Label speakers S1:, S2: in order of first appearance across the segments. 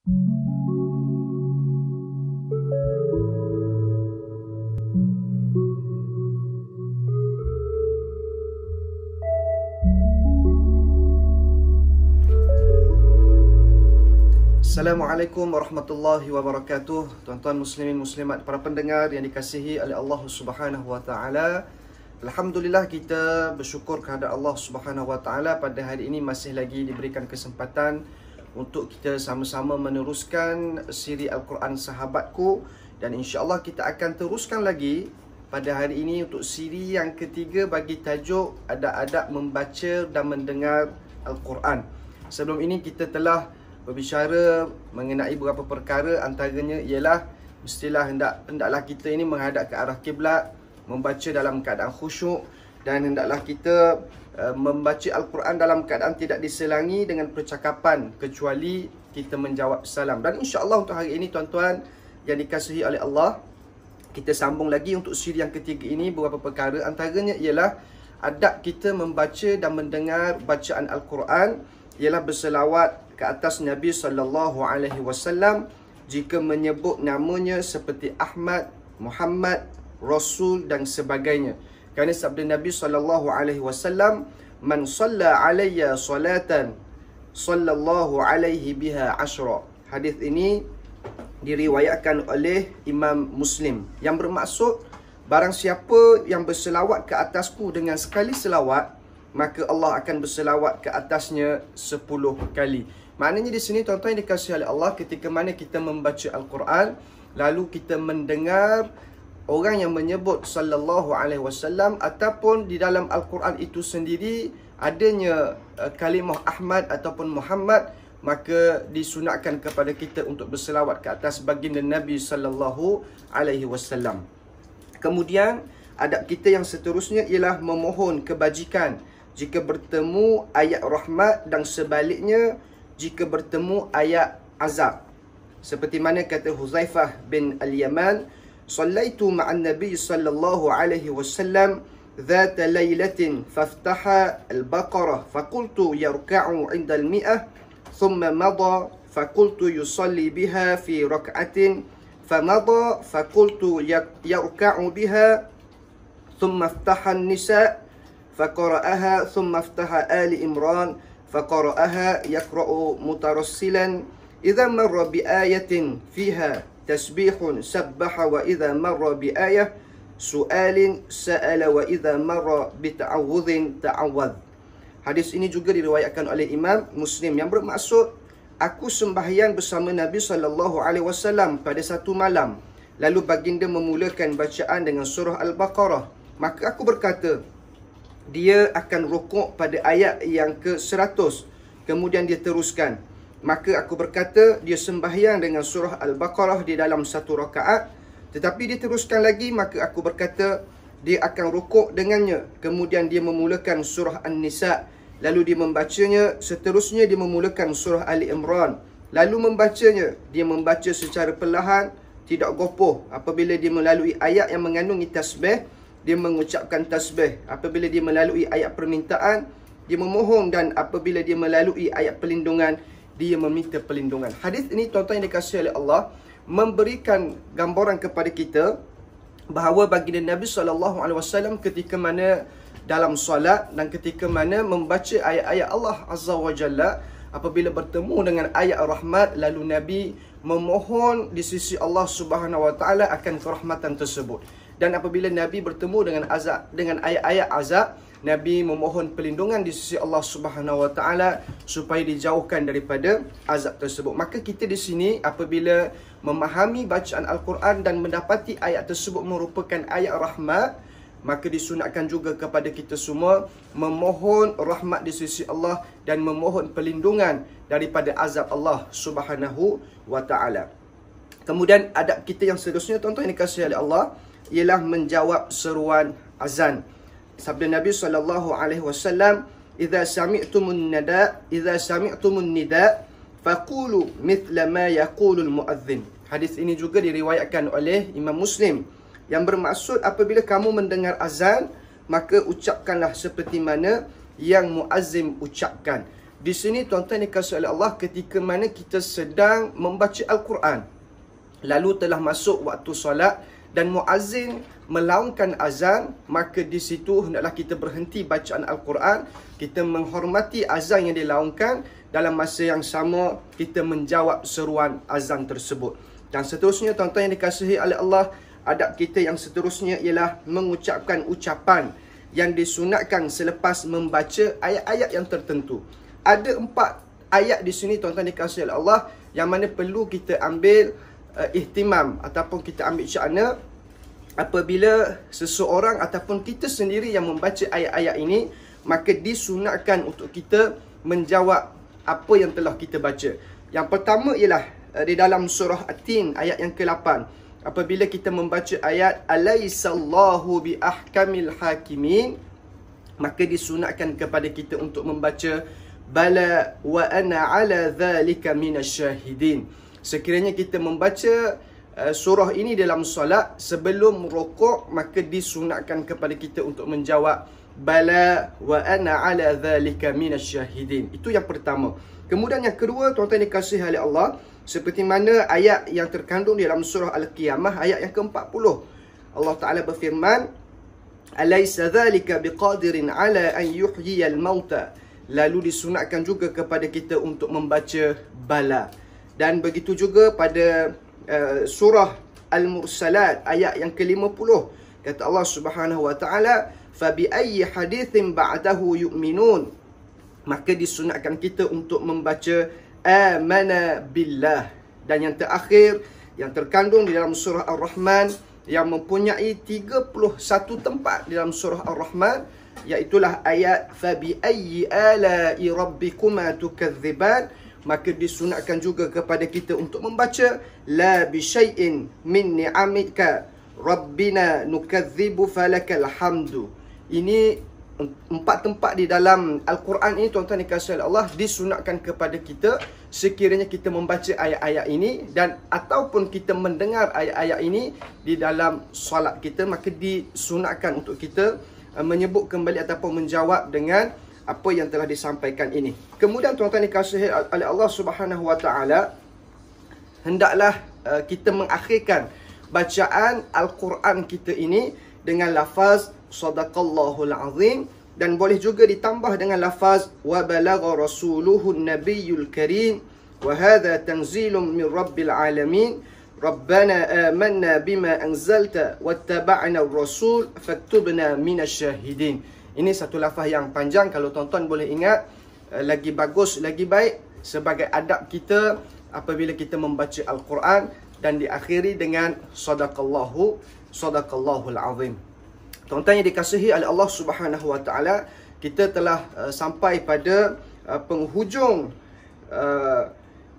S1: Assalamualaikum warahmatullahi wabarakatuh. Tuan-tuan muslimin muslimat, para pendengar yang dikasihi oleh Allah Subhanahu wa taala. Alhamdulillah, kita bersyukur kepada Allah Subhanahu wa taala pada hari ini masih lagi diberikan kesempatan untuk kita sama-sama meneruskan siri Al-Quran Sahabatku, dan insya-Allah kita akan teruskan lagi pada hari ini untuk siri yang ketiga bagi tajuk adab-adab membaca dan mendengar Al-Quran. Sebelum ini kita telah berbicara mengenai beberapa perkara, antaranya ialah mestilah hendaklah kita ini menghadap ke arah kiblat, membaca dalam keadaan khusyuk, dan hendaklah kita membaca Al-Quran dalam keadaan tidak diselangi dengan percakapan kecuali kita menjawab salam. Dan insya-Allah untuk hari ini tuan-tuan yang dikasihi oleh Allah, kita sambung lagi untuk siri yang ketiga ini beberapa perkara, antaranya ialah adab kita membaca dan mendengar bacaan Al-Quran ialah berselawat ke atas Nabi SAW jika menyebut namanya seperti Ahmad, Muhammad, Rasul dan sebagainya. Kerana sabda Nabi SAW, "Man shalla alayya salatan, sallallahu alaihi biha ashra." Hadis ini diriwayatkan oleh Imam Muslim, yang bermaksud barang siapa yang berselawat ke atasku dengan sekali selawat, maka Allah akan berselawat ke atasnya 10 kali. Maknanya di sini tuan-tuan yang dikasihi oleh Allah, ketika mana kita membaca Al-Quran, lalu kita mendengar orang yang menyebut sallallahu alaihi wasallam, ataupun di dalam Al-Quran itu sendiri adanya kalimah Ahmad ataupun Muhammad, maka disunatkan kepada kita untuk berselawat ke atas baginda Nabi sallallahu alaihi wasallam. Kemudian adab kita yang seterusnya ialah memohon kebajikan jika bertemu ayat rahmat dan sebaliknya jika bertemu ayat azab. Seperti mana kata Huzaifah bin Al-Yaman, "Sallaitu ma'an Nabi sallallahu alaihi wasallam ذات ليلة فافتح البقرة فقلت يركع عند 100 ثم مضى فقلت يصلي بها في ركعة فمضى فقلت يركع بها ثم افتح النساء فقرأها ثم افتح آل عمران فقرأها يقرأ مترسلا إذا مر بآية فيها تسبيح سبح وإذا مر بآية سؤال سأل وإذا مر بتعوذ تعوذ." Hadis ini juga diriwayatkan oleh Imam Muslim, yang bermaksud, aku sembahyang bersama Nabi SAW pada satu malam, lalu baginda memulakan bacaan dengan surah Al-Baqarah, maka aku berkata, dia akan rukuk pada ayat yang ke-100. Kemudian dia teruskan. Maka aku berkata, dia sembahyang dengan surah Al-Baqarah di dalam satu rakaat. Tetapi dia teruskan lagi, maka aku berkata, dia akan rukuk dengannya. Kemudian dia memulakan surah An-Nisa. Lalu dia membacanya. Seterusnya dia memulakan surah Ali Imran. Lalu membacanya. Dia membaca secara perlahan, tidak gopoh. Apabila dia melalui ayat yang mengandungi tasbih, dia mengucapkan tasbih. Apabila dia melalui ayat permintaan, dia memohon, dan apabila dia melalui ayat perlindungan, dia meminta perlindungan. Hadis ini tuan-tuan yang dikasihi oleh Allah memberikan gambaran kepada kita bahawa baginda Nabi SAW ketika mana dalam solat dan ketika mana membaca ayat-ayat Allah Azza wa Jalla, apabila bertemu dengan ayat rahmat, lalu Nabi memohon di sisi Allah Subhanahu wa taala akan kerahmatan tersebut. Dan apabila Nabi bertemu dengan ayat-ayat azab, Nabi memohon perlindungan di sisi Allah Subhanahu wa taala supaya dijauhkan daripada azab tersebut. Maka kita di sini apabila memahami bacaan Al-Quran dan mendapati ayat tersebut merupakan ayat rahmat, maka disunatkan juga kepada kita semua memohon rahmat di sisi Allah dan memohon perlindungan daripada azab Allah Subhanahu wa taala. Kemudian adab kita yang seterusnya tuan-tuan yang dikasihi oleh Allah ialah menjawab seruan azan. Sabda Nabi SAW, "Idza sami'tumun nida, faqulu mithla ma yaqulul muadzin." Hadis ini juga diriwayatkan oleh Imam Muslim, yang bermaksud apabila kamu mendengar azan, maka ucapkanlah seperti mana yang muazzin ucapkan. Di sini tuan-tuan dikasihi oleh Allah, ketika mana kita sedang membaca Al-Quran, lalu telah masuk waktu solat dan muazzin melaungkan azan, maka di situ hendaklah kita berhenti bacaan Al-Quran, kita menghormati azan yang dilaungkan, dalam masa yang sama kita menjawab seruan azan tersebut. Dan seterusnya tuan-tuan yang dikasihi oleh Allah, adab kita yang seterusnya ialah mengucapkan ucapan yang disunatkan selepas membaca ayat-ayat yang tertentu. Ada 4 ayat di sini tuan-tuan dikasihi oleh Allah yang mana perlu kita ambil ihtimam ataupun kita ambil sya'na apabila seseorang ataupun kita sendiri yang membaca ayat-ayat ini, maka disunatkan untuk kita menjawab apa yang telah kita baca. Yang pertama ialah di dalam surah At-Tin ayat yang ke-8. Apabila kita membaca ayat Alaisallahu bi ahkamil hakimin, maka disunatkan kepada kita untuk membaca Bala wa ana ala dhalika minasyahidin. Sekiranya kita membaca surah ini dalam solat sebelum rukuk, maka disunatkan kepada kita untuk menjawab Bala wa ana ala dhalika minasyahidin. Itu yang pertama. Kemudian yang kedua, tuan-tuan dikasihi oleh Allah, seperti mana ayat yang terkandung dalam surah Al-Qiyamah ayat yang ke-40. Allah Ta'ala berfirman, Alaysa dhalika biqadirin ala an yuhyiyal mauta. Lalu disunatkan juga kepada kita untuk membaca Bala. Dan begitu juga pada surah Al-Mursalat ayat yang ke-50. Kata Allah Subhanahu wa Ta'ala, Fabi ayyi hadithin ba'dahu yu'minun. Maka disunatkan kita untuk membaca Amana billah. Dan yang terakhir, yang terkandung di dalam surah Ar-Rahman, yang mempunyai 31 tempat di dalam surah Ar-Rahman, iaitulah ayat Fabi ayyi ala'i rabbikuma tukadziban. Maka disunatkan juga kepada kita untuk membaca La bi syai'in min ni'amika Rabbina nukadzibu falakal hamdu. Ini 4 tempat di dalam Al-Quran ini tuan-tuan dikasihi oleh Allah, disunatkan kepada kita sekiranya kita membaca ayat-ayat ini dan ataupun kita mendengar ayat-ayat ini di dalam solat kita, maka disunatkan untuk kita menyebut kembali ataupun menjawab dengan apa yang telah disampaikan ini. Kemudian tuan-tuan dikasihi oleh Allah Subhanahu wa Ta'ala, hendaklah kita mengakhirkan bacaan Al-Quran kita ini dengan lafaz Sadaqallahul Azim, dan boleh juga ditambah dengan lafaz Wa balagha rasuluhun nabiyyul karim Wa hadha tanzilun min rabbil alamin Rabbana amanna bima anzalta wattaba'na ar-rasul faktubna minasyahidin. Ini satu lafaz yang panjang, kalau tuan-tuan boleh ingat, lagi bagus, lagi baik sebagai adab kita apabila kita membaca Al-Quran, dan diakhiri dengan Sadaqallahul Azim. Tuan-tuan yang dikasihi oleh Allah Subhanahu wa Ta'ala, kita telah sampai pada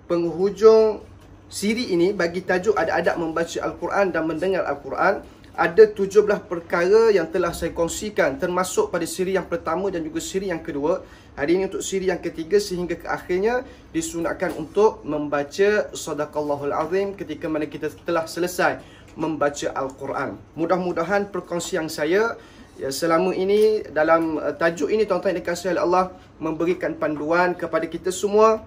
S1: penghujung siri ini bagi tajuk adab membaca Al-Quran dan mendengar Al-Quran. Ada 17 perkara yang telah saya kongsikan, termasuk pada siri yang pertama dan juga siri yang kedua. Hari ini untuk siri yang ketiga sehingga ke akhirnya disunatkan untuk membaca Sadaqallahul Azim ketika mana kita telah selesai membaca Al-Quran. Mudah-mudahan perkongsian saya selama ini dalam tajuk ini tuan-tuan yang dikasihi oleh Allah memberikan panduan kepada kita semua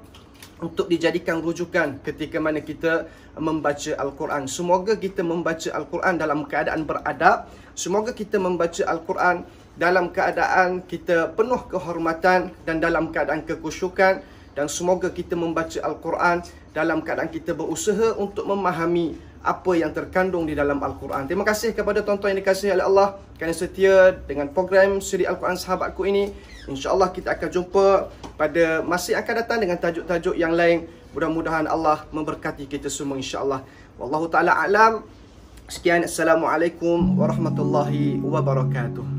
S1: untuk dijadikan rujukan ketika mana kita membaca Al-Quran. Semoga kita membaca Al-Quran dalam keadaan beradab. Semoga kita membaca Al-Quran dalam keadaan kita penuh kehormatan dan dalam keadaan kekhusyukan. Dan semoga kita membaca Al-Quran dalam keadaan kita berusaha untuk memahami apa yang terkandung di dalam Al-Quran. Terima kasih kepada tuan-tuan yang dikasihi oleh Allah kerana setia dengan program siri Al-Quran Sahabatku ini. InsyaAllah kita akan jumpa pada masa yang akan datang dengan tajuk-tajuk yang lain. Mudah-mudahan Allah memberkati kita semua insyaAllah. Wallahu ta'ala a'lam. Sekian, Assalamualaikum warahmatullahi wabarakatuh.